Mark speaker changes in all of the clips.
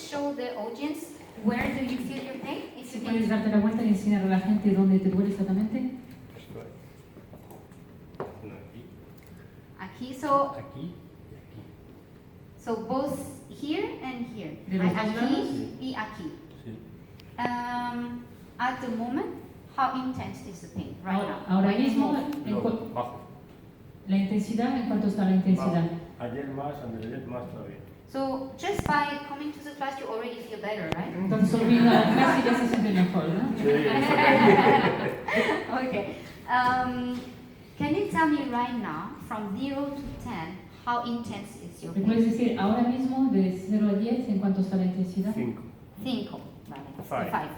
Speaker 1: show the audience where do you feel your pain? If you
Speaker 2: ¿Puedes darte la vuelta y enseñar a la gente dónde te duele exactamente?
Speaker 3: Esto es. No, aquí.
Speaker 1: Aquí, so
Speaker 3: Aquí.
Speaker 1: so both here and here.
Speaker 2: De los dos
Speaker 1: Aquí
Speaker 2: lados.
Speaker 1: y aquí.
Speaker 3: Sí.
Speaker 1: At the moment, how intense is the pain right now?
Speaker 2: Ahora
Speaker 1: When you
Speaker 2: mismo,
Speaker 1: move.
Speaker 3: Bajo.
Speaker 2: la intensidad, ¿en cuánto está la intensidad?
Speaker 3: Ayer más, antes de ayer más todavía.
Speaker 1: So just by coming to the class, you already feel better, right?
Speaker 2: Entonces, solo viendo la clase ya se siente mejor, ¿no?
Speaker 3: Sí,
Speaker 1: Okay. Can you tell me right now, from 0 to 10, how intense is your
Speaker 2: ¿Me puedes
Speaker 1: pain?
Speaker 2: decir ahora mismo, de 0 a 10, en cuánto está la intensidad?
Speaker 3: 5.
Speaker 1: 5. Vale.
Speaker 3: Five.
Speaker 1: 5.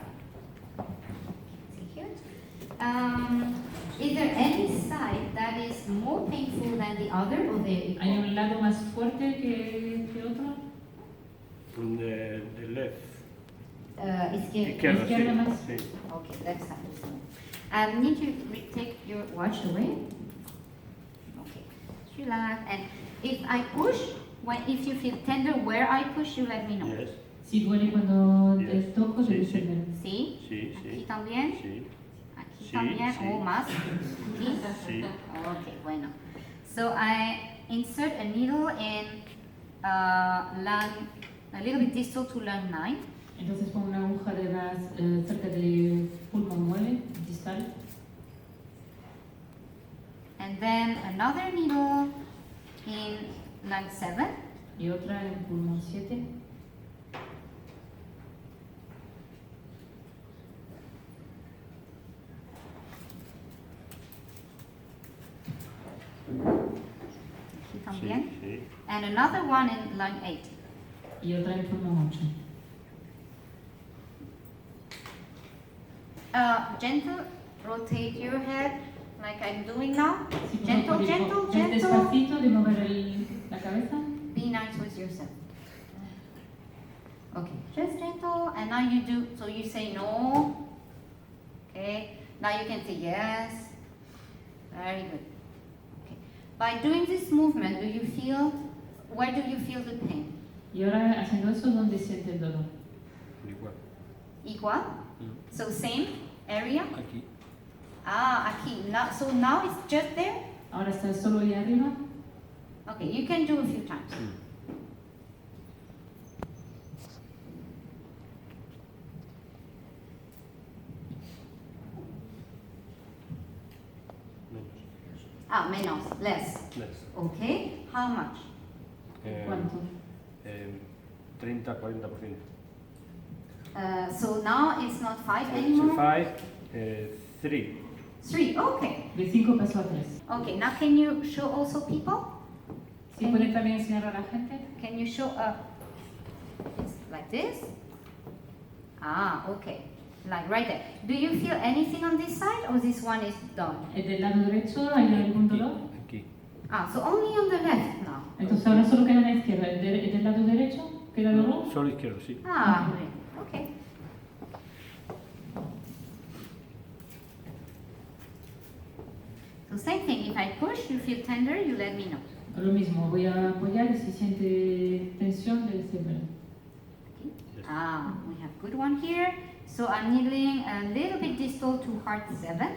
Speaker 1: See here. Is there any side that is more painful than the other, or they
Speaker 2: ¿Hay
Speaker 1: equal?
Speaker 2: un lado más fuerte que otro?
Speaker 3: The left.
Speaker 1: Izquierda.
Speaker 2: Izquierda más.
Speaker 3: Sí.
Speaker 1: Okay, left side. Need you take your watch away? Okay, just relax. And if I push, if you feel tender where I push, you let me know.
Speaker 3: Yes.
Speaker 2: Si duele cuando te
Speaker 3: Yes.
Speaker 2: toco,
Speaker 3: Sí,
Speaker 2: debes
Speaker 3: sí.
Speaker 2: saber.
Speaker 1: ¿Sí?
Speaker 3: Sí,
Speaker 1: Aquí
Speaker 3: sí.
Speaker 1: también.
Speaker 3: Sí.
Speaker 1: Aquí
Speaker 3: Sí,
Speaker 1: también.
Speaker 3: sí.
Speaker 1: O más. Aquí.
Speaker 3: Sí.
Speaker 1: Okay, bueno. So I insert a needle in lung, a little bit distal to lung 9.
Speaker 2: Entonces pongo una aguja de gas cerca del pulmón 9, distal.
Speaker 1: And then another needle in lung 7.
Speaker 2: Y otra en pulmón 7.
Speaker 1: Aquí también.
Speaker 3: Sí, sí.
Speaker 1: And another one in lung 8.
Speaker 2: Y otra en pulmón 8.
Speaker 1: Gentle, rotate your head like I'm doing now.
Speaker 2: Sí,
Speaker 1: Gentle,
Speaker 2: como
Speaker 1: gentle,
Speaker 2: es
Speaker 1: gentle.
Speaker 2: despacito de mover la cabeza.
Speaker 1: Be nice with yourself. Okay, just gentle, and now you do, so you say no. Okay, now you can say yes. Very good. Okay, by doing this movement, where do you feel the pain?
Speaker 2: Y ahora haciendo eso, ¿dónde siente el dolor?
Speaker 3: Igual.
Speaker 1: Equal? So same area?
Speaker 3: Aquí.
Speaker 1: Aquí. So now it's just there?
Speaker 2: Ahora está solo ahí arriba.
Speaker 1: Okay, you can do a few times. Menos, less.
Speaker 3: Less.
Speaker 1: Okay, how much?
Speaker 2: ¿Cuánto?
Speaker 3: 30-40%.
Speaker 1: So now it's not 5 anymore?
Speaker 3: 5, 3.
Speaker 1: 3, okay.
Speaker 2: De 5 pasó a 3.
Speaker 1: Okay, now can you show also people?
Speaker 2: ¿Sí puede también enseñar a la gente?
Speaker 1: Can you show it's like this? Okay. Like right there. Do you feel anything on this side or this one is done?
Speaker 2: ¿Del lado derecho hay algún dolor?
Speaker 3: Aquí.
Speaker 1: So only on the left now.
Speaker 2: Entonces ahora solo queda la izquierda. ¿Del lado derecho queda dolor?
Speaker 3: Solo izquierdo, sí.
Speaker 1: Great. Okay. So same thing, if I push, you feel tender, you let me know.
Speaker 2: Lo mismo, voy a apoyar y si siente tensión, debe ser bueno.
Speaker 1: Okay. We have good one here. So I'm needling a little bit distal to heart 7.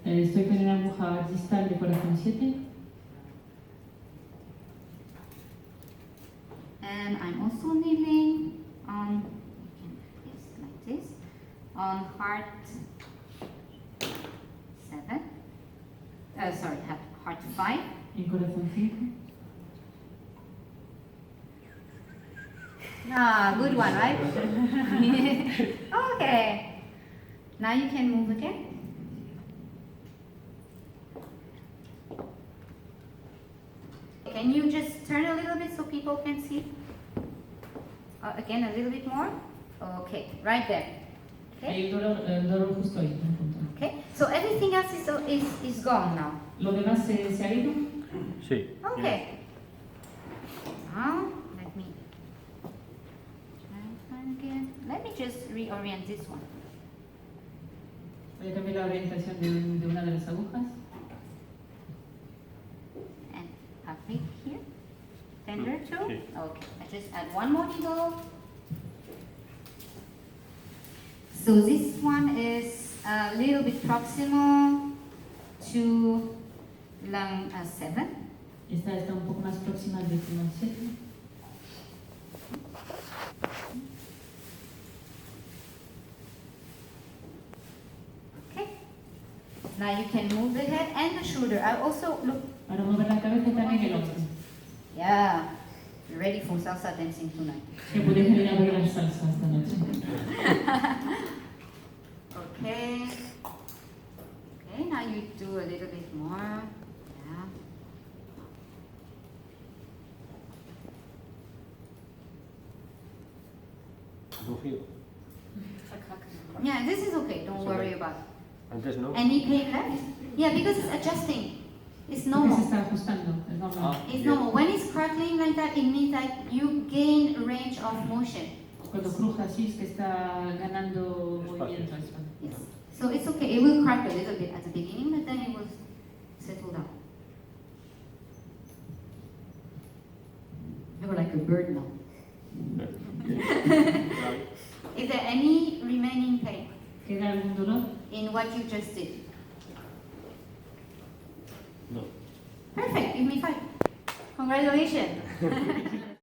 Speaker 2: Estoy con una aguja distal de corazón 7.
Speaker 1: And I'm also needling on, like this, on heart 7. Sorry, heart 5.
Speaker 2: En corazón 5.
Speaker 1: Good one, right? Okay. Now you can move again. Can you just turn a little bit so people can see? Again, a little bit more. Okay, right there.
Speaker 2: Hay el dolor justo ahí, en el punto.
Speaker 1: Okay, so everything else is gone now.
Speaker 2: ¿Lo demás se ha ido?
Speaker 3: Sí.
Speaker 1: Okay. Now, let me try again. Let me just reorient this one.
Speaker 2: Voy a cambiar la orientación de una de las agujas.
Speaker 1: And a bit here. Tender too?
Speaker 3: Sí.
Speaker 1: Okay. I just add one more needle. So this one is a little bit proximal to lung 7.
Speaker 2: Esta está un poco más próxima al pulmón 7.
Speaker 1: Okay. Now you can move the head and the shoulder. I also look.
Speaker 2: Ahora mover la cabeza y también el hombro.
Speaker 1: Yeah. You're ready for salsa dancing tonight.
Speaker 2: Que puedes venir a bailar salsa esta noche.
Speaker 1: Okay. Okay, now you do a little bit more. Yeah.
Speaker 3: Rugido.
Speaker 1: Yeah, this is okay. Don't
Speaker 3: It's
Speaker 1: worry
Speaker 3: okay.
Speaker 1: about
Speaker 3: Antes no.
Speaker 1: it. Any pain left? Yeah, because it's adjusting. It's
Speaker 2: Porque se
Speaker 1: normal.
Speaker 2: está ajustando, es normal.
Speaker 1: It's normal. When it's crackling like that, it means that you gain range of motion.
Speaker 2: Cuando cruja así es que está ganando
Speaker 3: Espacio.
Speaker 2: movimiento. Eso.
Speaker 1: Yes. So it's okay. It will crack a little bit at the beginning, but then it will settle down. You're like a bird now. Is there any remaining pain
Speaker 2: ¿Queda algún dolor?
Speaker 1: in what you just did?
Speaker 3: No.
Speaker 1: Perfect. Give me 5. Congratulations.